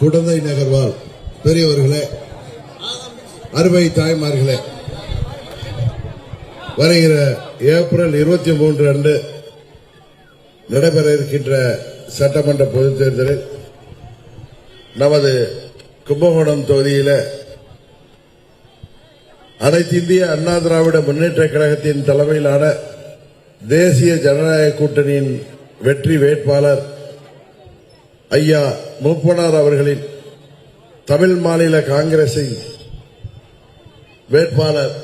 குடந்தை நகர்வாழ் பெரியவர்களே, அருமை தாய்மார்களே, வருகிற ஏப்ரல் 23 அன்று நடைபெற இருக்கின்ற சட்டமன்ற பொதுத் தேர்தலில் நமது கும்பகோணம் தொகுதியில் அனைத்து இந்திய அண்ணா திராவிட முன்னேற்ற கழகத்தின் தலைமையிலான தேசிய ஜனநாயக கூட்டணியின் வெற்றி வேட்பாளர் ஐயா மூப்பனார் அவர்களின் தமிழ் மாநில காங்கிரசின் வேட்பாளர்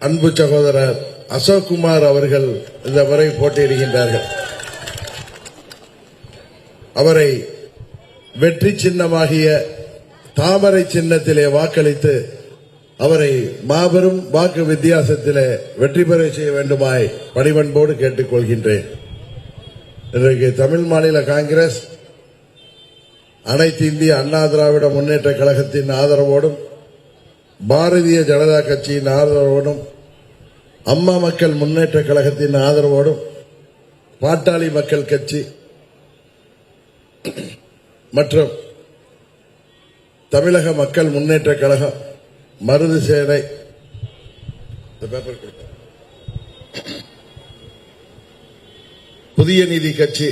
அன்பு சகோதரர் அசோக்குமார் அவர்கள் இந்த முறை போட்டியிடுகின்றார்கள். அவரை வெற்றி சின்னமாகிய தாமரை சின்னத்திலே வாக்களித்து அவரை மாபெரும் வாக்கு வித்தியாசத்திலே வெற்றி பெற செய்ய வேண்டுமாய் பணிவன்போடு கேட்டுக் கொள்கின்றேன். இன்றைக்கு தமிழ் மாநில காங்கிரஸ் அனைத்து இந்திய அண்ணா திராவிட முன்னேற்ற கழகத்தின் ஆதரவோடும் பாரதிய ஜனதா கட்சியின் ஆதரவோடும் அம்மா மக்கள் முன்னேற்ற கழகத்தின் ஆதரவோடும் பாட்டாளி மக்கள் கட்சி மற்றும் தமிழக மக்கள் முன்னேற்ற கழகம், மருது சேனை, புதிய நீதி கட்சி,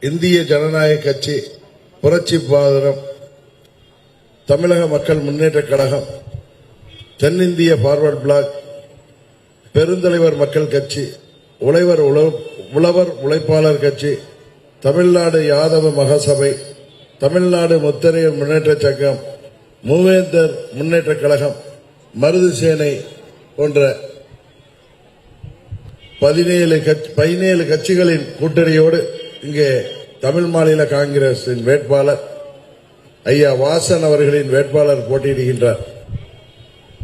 இந்திய ஜனநாயக கட்சி, புரட்சி பாரதம், தமிழக மக்கள் முன்னேற்ற கழகம், தென்னிந்திய பார்வர்ட் பிளாக், பெருந்தலைவர் மக்கள் கட்சி, உழவர் உழைப்பாளர் கட்சி, தமிழ்நாடு யாதவ மகாசபை, தமிழ்நாடு முத்தரையர் முன்னேற்ற சங்கம், மூவேந்தர் முன்னேற்ற கழகம், மருது சேனை போன்ற 17 கட்சிகளின் கூட்டணியோடு இங்கே தமிழ் மாநில காங்கிரசின் வேட்பாளர் ஐயா வாசன் அவர்களின் வேட்பாளர் போட்டியிடுகின்றார்.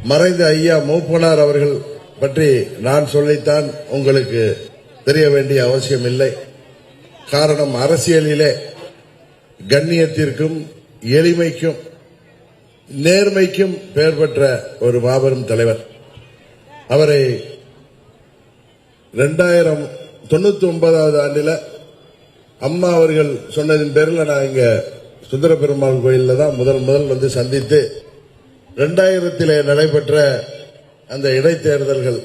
மறைந்த ஐயா மூப்பனார் அவர்கள் பற்றி நான் சொல்லித்தான் உங்களுக்கு தெரிய வேண்டிய அவசியம் இல்லை. காரணம், அரசியலிலே கண்ணியத்திற்கும் எளிமைக்கும் நேர்மைக்கும் பெயர் பெற்ற ஒரு மாபெரும் தலைவர். அவரை 1999 ஆண்டில் அம்மா அவர்கள் சொன்னதின் பேரில் நான் இங்க சுந்தர பெருமாள் கோயிலில் தான் முதல் வந்து சந்தித்து 2000 நடைபெற்ற அந்த இடைத்தேர்தல்கள்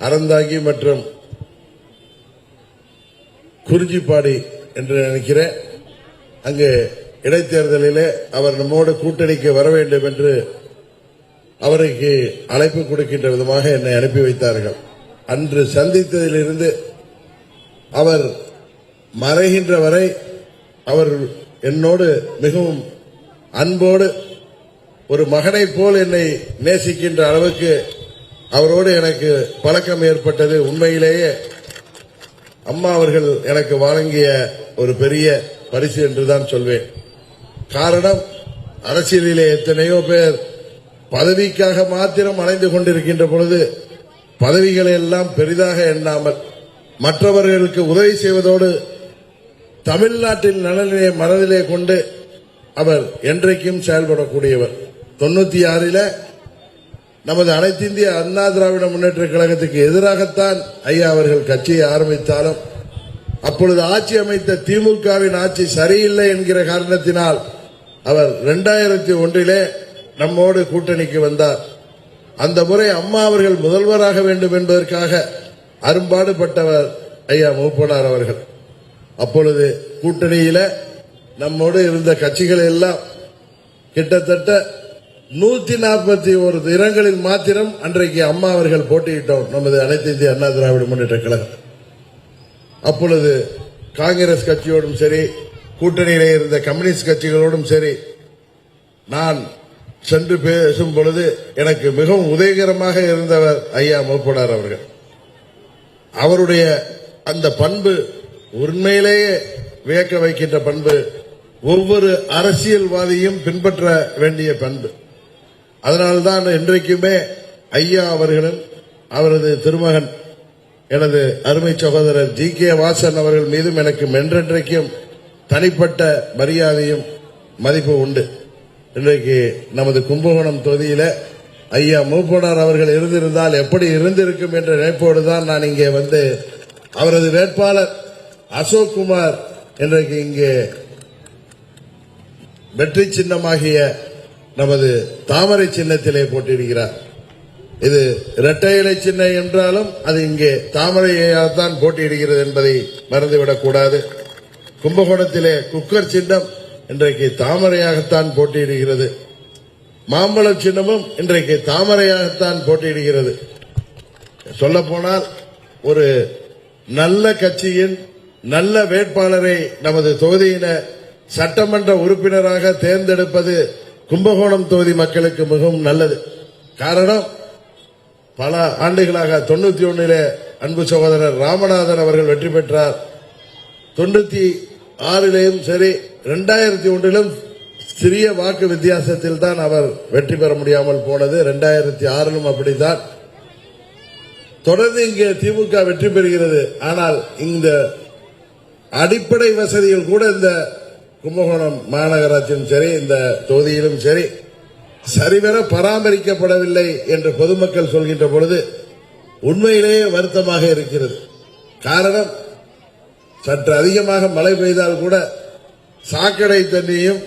அறந்தாங்கி மற்றும் குறிஞ்சிப்பாடி என்று நினைக்கிறேன், அங்கு இடைத்தேர்தலிலே அவர் நம்மோடு கூட்டணிக்கு வர வேண்டும் என்று அவருக்கு அழைப்பு கொடுக்கின்ற விதமாக என்னை அனுப்பி வைத்தார்கள். அன்று சந்தித்ததிலிருந்து அவர் மறைகின்ற வரை அவர் என்னோடு மிகவும் அன்போடு ஒரு மகனை போல் என்னை நேசிக்கின்ற அளவுக்கு அவரோடு எனக்கு பழக்கம் ஏற்பட்டது. உண்மையிலேயே அம்மா அவர்கள் எனக்கு வழங்கிய ஒரு பெரிய பரிசு என்றுதான் சொல்வேன். காரணம், அரசியலிலே எத்தனையோ பேர் பதவிக்காக மாத்திரம் அலைந்து கொண்டிருக்கின்ற பொழுது பதவிகளை எல்லாம் பெரிதாக எண்ணாமல் மற்றவர்களுக்கு உதவி செய்வதோடு தமிழ்நாட்டின் நலனை மனதிலே கொண்டு அவர் என்றைக்கும் செயல்படக்கூடியவர். 96 நமது அனைத்து இந்திய அண்ணா திராவிட முன்னேற்ற கழகத்துக்கு எதிராகத்தான் ஐயா அவர்கள் கட்சியை ஆரம்பித்தாலும் அப்பொழுது ஆட்சி அமைத்த திமுகவின் ஆட்சி சரியில்லை என்கிற காரணத்தினால் அவர் 2001 நம்மோடு கூட்டணிக்கு வந்தார். அந்த முறை அம்மா அவர்கள் முதல்வராக வேண்டும் என்பதற்காக அரும்பாடுபட்டவர் ஐயா மூப்பனார் அவர்கள். அப்பொழுது கூட்டணியில நம்மோடு இருந்த கட்சிகள் எல்லாம் கிட்டத்தட்ட 141 இடங்களில் மாத்திரம் அன்றைக்கு அம்மா அவர்கள் போட்டியிட்டோம் நமது அனைத்து இந்திய அண்ணா திராவிட முன்னேற்ற கழகம். அப்பொழுது காங்கிரஸ் கட்சியோடும் சரி, கூட்டணியிலே இருந்த கம்யூனிஸ்ட் கட்சிகளோடும் சரி நான் சென்று பேசும் பொழுது எனக்கு மிகவும் உதவிகரமாக இருந்தவர் ஐயா மூப்பனார் அவர்கள். அவருடைய அந்த பண்பு உண்மையிலேயே வியக்க வைக்கின்ற பண்பு, ஒவ்வொரு அரசியல்வாதியும் பின்பற்ற வேண்டிய பண்பு. அதனால்தான் இன்றைக்குமே ஐயா அவர்களும் அவரது திருமகன் எனது அருமை சகோதரர் GK வாசன் அவர்கள் மீதும் எனக்கு மென்றென்றைக்கும் தனிப்பட்ட மரியாதையும் மதிப்பு உண்டு. இன்றைக்கு நமது கும்பகோணம் தொகுதியில ஐயா மூப்பனார் அவர்கள் இருந்திருந்தால் எப்படி இருந்திருக்கும் என்ற நினைப்போடுதான் நான் இங்கே வந்து அவரது வேட்பாளர் அசோக்குமார் இன்றைக்கு இங்கே வெற்றி சின்னமாகிய நமது தாமரை சின்னத்திலே போட்டியிடுகிறார். இது இரட்டை இலை சின்னம் என்றாலும் அது இங்கே தாமரையால்தான் போட்டியிடுகிறது என்பதை மறந்துவிடக்கூடாது. கும்பகோணத்திலே குக்கர் சின்னம் இன்றைக்கு தாமரையாகத்தான் போட்டியிடுகிறது. மாம்பழம் சின்னமும் இன்றைக்கு தாமரையாகத்தான் போட்டியிடுகிறது. சொல்ல போனால் ஒரு நல்ல கட்சியின் நல்ல வேட்பாளரை நமது தொகுதியின சட்டமன்ற உறுப்பினராக தேர்ந்தெடுப்பது கும்பகோணம் தொகுதி மக்களுக்கு மிகவும் நல்லது. காரணம், பல ஆண்டுகளாக 91 அன்பு சகோதரர் ராமநாதன் அவர்கள் வெற்றி பெற்றார். 96 சரி 2001 சிறிய வாக்கு வித்தியாசத்தில் தான் அவர் வெற்றி பெற முடியாமல் போனது. 2006 அப்படித்தான். தொடர்ந்து இங்கே திமுக வெற்றி பெறுகிறது. ஆனால் இந்த அடிப்படை வசதிகள் கூட இந்த கும்பகோணம் மாநகராட்சியும் சரி இந்த தொகுதியிலும் சரி சரிவர பராமரிக்கப்படவில்லை என்று பொதுமக்கள் சொல்கின்ற பொழுது உண்மையிலேயே வருத்தமாக இருக்கிறது. காரணம், சற்று அதிகமாக மழை பெய்தால் கூட சாக்கடை தண்ணியும்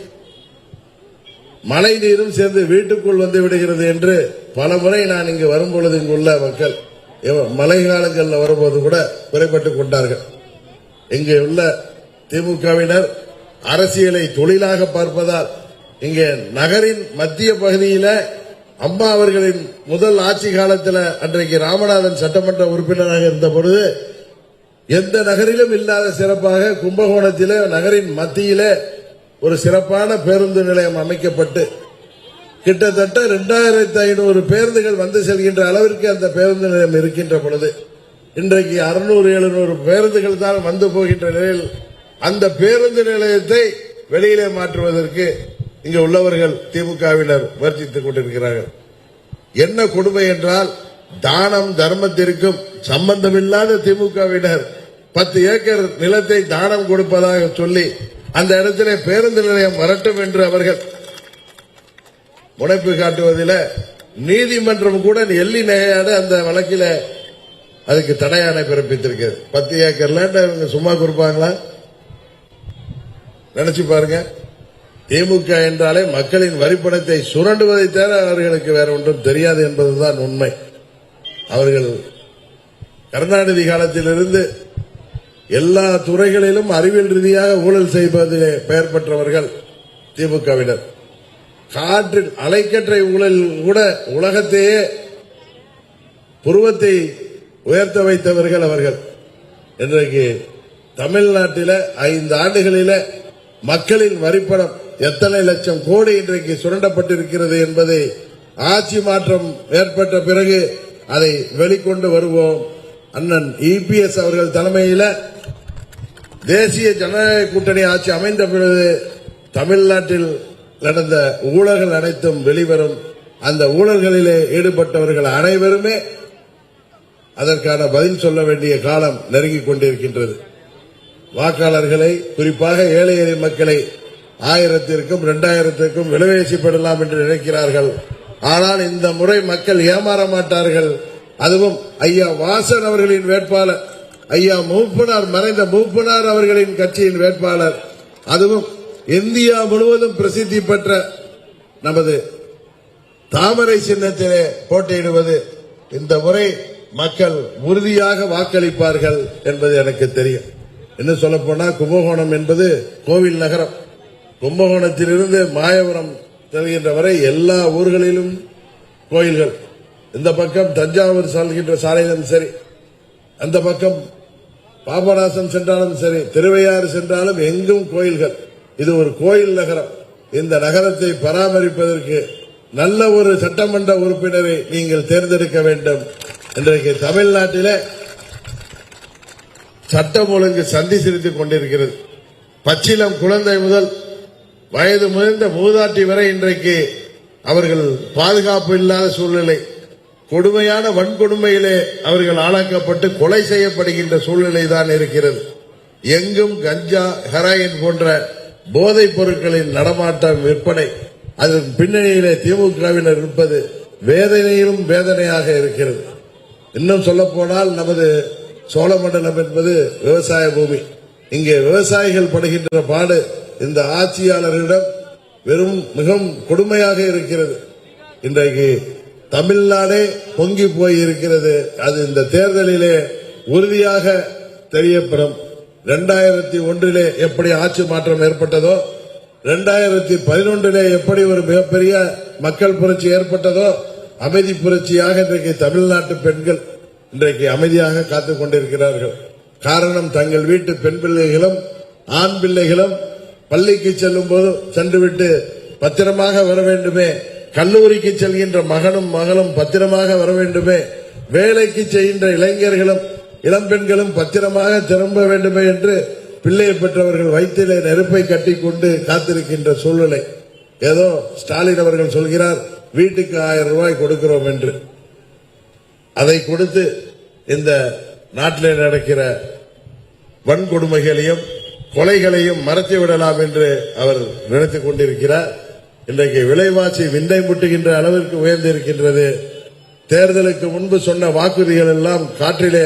மழை நீரும் சேர்ந்து வீட்டுக்குள் வந்து விடுகிறது என்று பல முறை நான் இங்கு வரும்பொழுது இங்குள்ள மக்கள் மழை காலங்களில் வரும்போது கூட குறைபட்டுக் கொண்டார்கள். இங்கே உள்ள திமுகவினர் அரசியலை தொழிலாக பார்ப்பதால் இங்கே நகரின் மத்திய பகுதியில் அம்மா அவர்களின் முதல் ஆட்சி காலத்தில் அன்றைக்கு ராமநாதன் சட்டமன்ற உறுப்பினராக இருந்த பொழுது எந்த நகரிலும் இல்லாத சிறப்பாக கும்பகோணத்திலே நகரின் மத்தியிலே ஒரு சிறப்பான பேருந்து நிலையம் அமைக்கப்பட்டு கிட்டத்தட்ட 2500 பேருந்துகள் வந்து செல்கின்ற அளவிற்கு அந்த பேருந்து நிலையம் இருக்கின்ற பொழுது இன்றைக்கு 600-700 பேருந்துகள் தான் வந்து போகின்ற நிலையில் அந்த பேருந்து நிலையத்தை வெளியிலே மாற்றுவதற்கு இங்கு உள்ளவர்கள் திமுகவினர் முயற்சித்துக் கொண்டிருக்கிறார்கள். என்ன கொடுமை என்றால், தானம் தர்மத்திற்கும் சம்பந்தமில்லாத திமுகவினர் 10 ஏக்கர் நிலத்தை தானம் கொடுப்பதாக சொல்லி அந்த இடத்திலே பேருந்து நிலையம் வரட்டும் என்று அவர்கள் முனைப்பு காட்டுவதில் நீதிமன்றம் கூட எள்ளி நகையாட அந்த வழக்கில் அதுக்கு தடையாணை பிறப்பித்திருக்கிறது. 10 ஏக்கர் லேண்ட் இவங்க சும்மா கொடுப்பாங்களா? நினைச்சு பாருங்க. திமுக என்றாலே மக்களின் வரிப்பணத்தை சுரண்டுவதை தவிர அவர்களுக்கு வேற ஒன்றும் தெரியாது என்பதுதான் உண்மை. அவர்கள் கருணாநிதி காலத்திலிருந்து எல்லா துறைகளிலும் அறிவியல் ரீதியாக ஊழல் செய்வதிலே பெயர் பெற்றவர்கள் திமுகவினர். காற்றில் அலைக்கற்றை ஊழல் கூட உலகத்தையே புருவத்தை உயர்த்த வைத்தவர்கள் அவர்கள். இன்றைக்கு தமிழ்நாட்டில் 5 ஆண்டுகளில் மக்களின் வரிப்பணம் எத்தனை லட்சம் கோடி இன்றைக்கு சுரண்டப்பட்டிருக்கிறது என்பதை ஆட்சி மாற்றம் ஏற்பட்ட பிறகு அதை வெளிக்கொண்டு வருவோம். அண்ணன் EPS அவர்கள் தலைமையில் தேசிய ஜனநாயக கூட்டணி ஆட்சி அமைந்த பிறகு தமிழ்நாட்டில் நடந்த ஊழல்கள் அனைத்தும் வெளிவரும். அந்த ஊழல்களிலே ஈடுபட்டவர்கள் அனைவருமே அதற்கான பதில் சொல்ல வேண்டிய காலம் நெருங்கிக் கொண்டிருக்கின்றது. வாக்காளர்களை, குறிப்பாக ஏழை எளிய மக்களை 1000க்கும் 2000க்கும் விலைவேசிப்படலாம் என்று நினைக்கிறார்கள். ஆனால் இந்த முறை மக்கள் ஏமாற மாட்டார்கள். அதுவும் ஐயா வாசன் அவர்களின் வேட்பாளர், ஐயா மூப்பனார், மறைந்த மூப்பனார் அவர்களின் கட்சியின் வேட்பாளர், அதுவும் இந்தியா முழுவதும் பிரசித்தி பெற்ற நமது தாமரை சின்னத்திலே போட்டியிடுவது இந்த முறை மக்கள் உறுதியாக வாக்களிப்பார்கள் என்பது எனக்கு தெரியும். இன்னும் சொல்ல போனா கும்பகோணம் என்பது கோவில் நகரம். கும்பகோணத்திலிருந்து மாயவரம் செல்கின்ற வரை எல்லா ஊர்களிலும் கோயில்கள். இந்த பக்கம் தஞ்சாவூர் செல்கின்ற சாலையிலும் சரி, அந்த பக்கம் பாபநாசம் சென்றாலும் சரி, திருவையாறு சென்றாலும் எங்கும் கோயில்கள். இது ஒரு கோயில் நகரம். இந்த நகரத்தை பராமரிப்பதற்கு நல்ல ஒரு சட்டமன்ற உறுப்பினரை நீங்கள் தேர்ந்தெடுக்க வேண்டும். இன்றைக்கு தமிழ்நாட்டிலே சட்டம் ஒழுங்கு சந்தி சிரித்துக் கொண்டிருக்கிறது. பச்சிலம் குழந்தை முதல் வயது முதிர்ந்த மூதாட்டி வரை இன்றைக்கு அவர்கள் பாதுகாப்பு இல்லாத சூழ்நிலை, கொடுமையான வன்கொடுமையிலே அவர்கள் ஆளாக்கப்பட்டு கொலை செய்யப்படுகின்ற சூழ்நிலை தான் இருக்கிறது. எங்கும் கஞ்சா, ஹெராயின் போன்ற போதைப் பொருட்களின் நடமாட்டம், விற்பனை, அதன் பின்னணியிலே திமுகவினர் இருப்பது வேதனையிலும் வேதனையாக இருக்கிறது. இன்னும் சொல்ல போனால் நமது சோழமண்டலம் என்பது விவசாய பூமி. இங்கே விவசாயிகள் படுகின்ற பாடு இந்த ஆட்சியாளர்களிடம் மிகவும் கொடுமையாக இருக்கிறது. இன்றைக்கு தமிழ்நாடே பொங்கி போய் இருக்கிறது. அது இந்த தேர்தலிலே உறுதியாக தெரியப்படும். 2001 எப்படி ஆட்சி மாற்றம் ஏற்பட்டதோ, 2011 எப்படி ஒரு மிகப்பெரிய மக்கள் புரட்சி ஏற்பட்டதோ, அமைதி புரட்சியாக இன்றைக்கு தமிழ்நாட்டு பெண்கள் இன்றைக்கு அமைதியாக காத்துக் கொண்டிருக்கிறார்கள். காரணம், தங்கள் வீட்டு பெண் பிள்ளைகளும் ஆண் பிள்ளைகளும் பள்ளிக்கு செல்லும் போது சென்றுவிட்டு பத்திரமாக வர வேண்டுமே, கல்லூரிக்கு செல்கின்ற மகனும் மகளும் பத்திரமாக வர வேண்டுமே, வேலைக்கு செய்கின்ற இளைஞர்களும் இளம்பெண்களும் பத்திரமாக திரும்ப வேண்டுமே என்று பிள்ளையை பெற்றவர்கள் வயிற்றிலே நெருப்பை கட்டிக்கொண்டு காத்திருக்கின்ற சூழ்நிலை. ஏதோ ஸ்டாலின் அவர்கள் சொல்கிறார் வீட்டுக்கு 1000 ரூபாய் கொடுக்கிறோம் என்று. அதை கொடுத்து இந்த நாட்டிலே நடக்கிற வன்கொடுமைகளையும் கொலைகளையும் மறைத்து விடலாம் என்று அவர் நினைத்துக் கொண்டிருக்கிறார். இன்றைக்கு விலைவாசி விண்டை முட்டுகின்ற அளவிற்கு உயர்ந்திருக்கின்றது. தேர்தலுக்கு முன்பு சொன்ன வாக்குறுதிகள் எல்லாம் காற்றிலே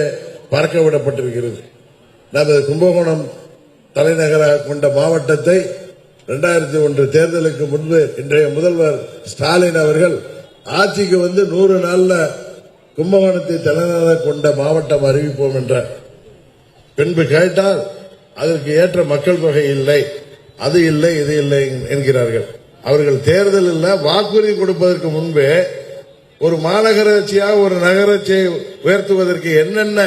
பறக்க விடப்பட்டிருக்கிறது. நமது கும்பகோணம் தலைநகராக கொண்ட மாவட்டத்தை 2001 தேர்தலுக்கு முன்பு இன்றைய முதல்வர் ஸ்டாலின் அவர்கள் ஆட்சிக்கு வந்து 100 நாள்ல கும்பகோணத்தை தலைநகராக கொண்ட மாவட்டம் அறிவிப்போம் என்றார். பின்பு கேட்டால் அதற்கு ஏற்ற மக்கள் தொகை இல்லை, அது இல்லை, இது இல்லை என்கிறார்கள். அவர்கள் தேர்தலில் வாக்குறுதி கொடுப்பதற்கு முன்பே ஒரு மாநகராட்சியாக ஒரு நகராட்சியை உயர்த்துவதற்கு என்னென்ன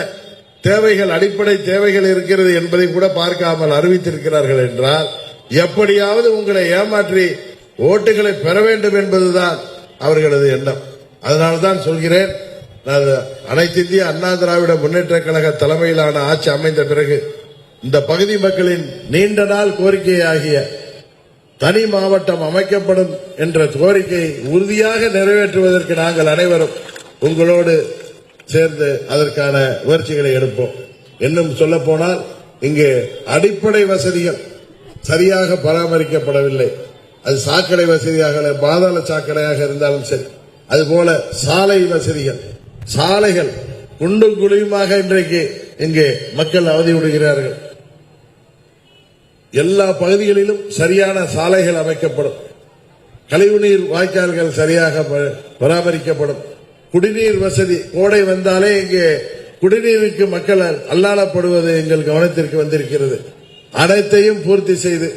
தேவைகள், அடிப்படை தேவைகள் இருக்கிறது என்பதை கூட பார்க்காமல் அறிவித்திருக்கிறார்கள் என்றால், எப்படியாவது உங்களை ஏமாற்றி ஓட்டுகளை பெற வேண்டும் என்பதுதான் அவர்களது எண்ணம். அதனால்தான் சொல்கிறேன், அனைத்து இந்திய அண்ணா திராவிட முன்னேற்ற கழக தலைமையிலான ஆட்சி அமைந்த பிறகு இந்த பகுதி மக்களின் நீண்ட நாள் கோரிக்கையாகிய தனி மாவட்டம் அமைக்கப்படும் என்ற கோரிக்கை உறுதியாக நிறைவேற்றுவதற்கு நாங்கள் அனைவரும் உங்களோடு சேர்ந்து அதற்கான முயற்சிகளை எடுப்போம். இன்னும் சொல்ல போனால், இங்கே அடிப்படை வசதிகள் சரியாக பராமரிக்கப்படவில்லை. அது சாக்கடை வசதியாக, பாதாள சாக்கடையாக இருந்தாலும் சரி, அதுபோல சாலை வசதிகள், சாலைகள் குண்டும் குழியுமாக இன்றைக்கு இங்கே மக்கள் அவதி விடுகிறார்கள். எல்லா பகுதிகளிலும் சரியான சாலைகள் அமைக்கப்படும், கழிவுநீர் வாய்க்கால்கள் சரியாக பராமரிக்கப்படும், குடிநீர் வசதி, கோடை வந்தாலே இங்கே குடிநீருக்கு மக்கள் அல்லாடப்படுவது எங்கள் கவனத்திற்கு வந்திருக்கிறது. அனைத்தையும் பூர்த்தி செய்து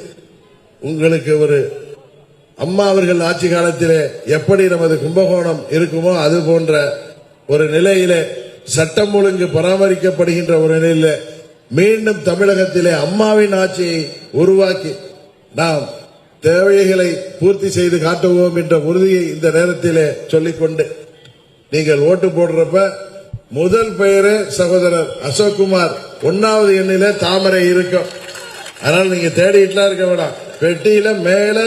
உங்களுக்கு ஒரு அம்மா அவர்கள் ஆட்சி காலத்திலே எப்படி நமது கும்பகோணம் இருக்குமோ அது போன்ற ஒரு நிலையிலே சட்டம் ஒழுங்கு பராமரிக்கப்படுகின்ற ஒரு நிலையில மீண்டும் தமிழகத்திலே அம்மாவின் ஆட்சியை உருவாக்கி நாம் தேவைகளை பூர்த்தி செய்து காட்டுவோம் என்ற உறுதியை இந்த நேரத்திலே சொல்லிக்கொண்டு, நீங்கள் ஓட்டு போடுறப்ப முதல் பெயரு சகோதரர் அசோக்குமார் 1வது எண்ணிலே தாமரை இருக்கும். அதனால நீங்க தேடிட்டுலாம் இருக்க வேண்டாம், பெட்டியில மேல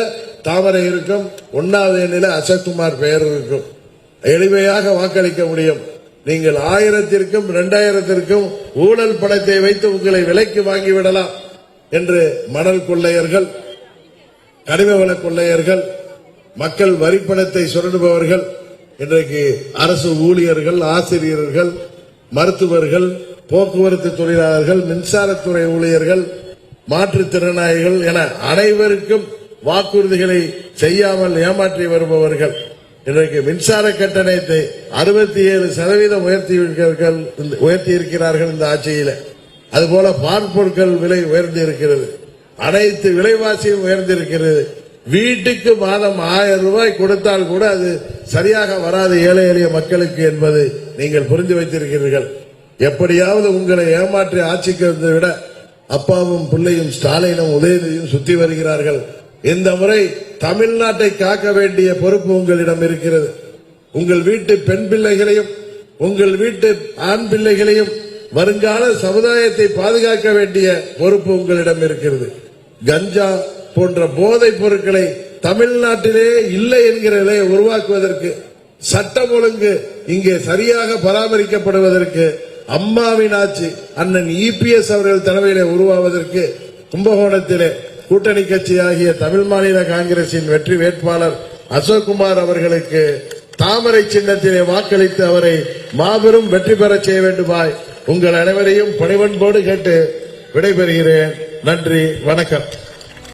தாமரை இருக்கும், 1வது எண்ணில அசோக்குமார் பெயர் இருக்கும். எளிமையாக வாக்களிக்க முடியும். நீங்கள் 1000த்திற்கும் 2000த்திற்கும் ஊழல் பணத்தை வைத்து உங்களை விலைக்கு வாங்கிவிடலாம் என்று மணல் கொள்ளையர்கள், கனிம வள கொள்ளையர்கள், மக்கள் வரிப்பணத்தை சுரண்டுபவர்கள், இன்றைக்கு அரசு ஊழியர்கள், ஆசிரியர்கள், மருத்துவர்கள், போக்குவரத்து தொழிலாளர்கள், மின்சாரத்துறை ஊழியர்கள், மாற்றுத்திறனாளிகள் என அனைவருக்கும் வாக்குறுதிகளை செய்யாமல் ஏமாற்றி வருபவர்கள் இன்றைக்கு மின்சார கட்டணத்தை 67% உயர்த்தி இருக்கிறார்கள் இந்த ஆட்சியில். அதுபோல பால் பொருட்கள் விலை உயர்ந்து இருக்கிறது, அனைத்து விலைவாசியும் உயர்ந்திருக்கிறது. வீட்டுக்கு மாதம் 1000 ரூபாய் கொடுத்தால் கூட அது சரியாக வராது ஏழை எளிய மக்களுக்கு என்பது நீங்கள் புரிந்து வைத்திருக்கிறீர்கள். எப்படியாவது உங்களை ஏமாற்றி ஆட்சிக்கு வந்ததை விட அப்பாவும் பிள்ளையும் ஸ்டாலினும் உதயநிதியும் சுத்தி வருகிறார்கள். இந்த முறை தமிழ்நாட்டை காக்க வேண்டிய பொறுப்பு உங்களிடம் இருக்கிறது. உங்கள் வீட்டு பெண் பிள்ளைகளையும் உங்கள் வீட்டு ஆண் பிள்ளைகளையும் வருங்கால சமுதாயத்தை பாதுகாக்க வேண்டிய பொறுப்பு உங்களிடம் இருக்கிறது. கஞ்சா போன்ற போதைப் பொருட்களை தமிழ்நாட்டிலே இல்லை என்கிற நிலையை உருவாக்குவதற்கு, சட்டம் ஒழுங்கு இங்கே சரியாக பராமரிக்கப்படுவதற்கு, அம்மாவின் ஆட்சி அண்ணன் EPS அவர்கள் தலைமையிலே உருவாவதற்கு கும்பகோணத்திலே கூட்டணி கட்சியாகிய தமிழ் மாநில காங்கிரசின் வெற்றி வேட்பாளர் அசோக்குமார் அவர்களுக்கு தாமரை சின்னத்திலே வாக்களித்து அவரை மாபெரும் வெற்றி பெற செய்ய வேண்டுமாய் உங்கள் அனைவரையும் பணிவன்போடு கேட்டு விடைபெறுகிறேன். நன்றி, வணக்கம்.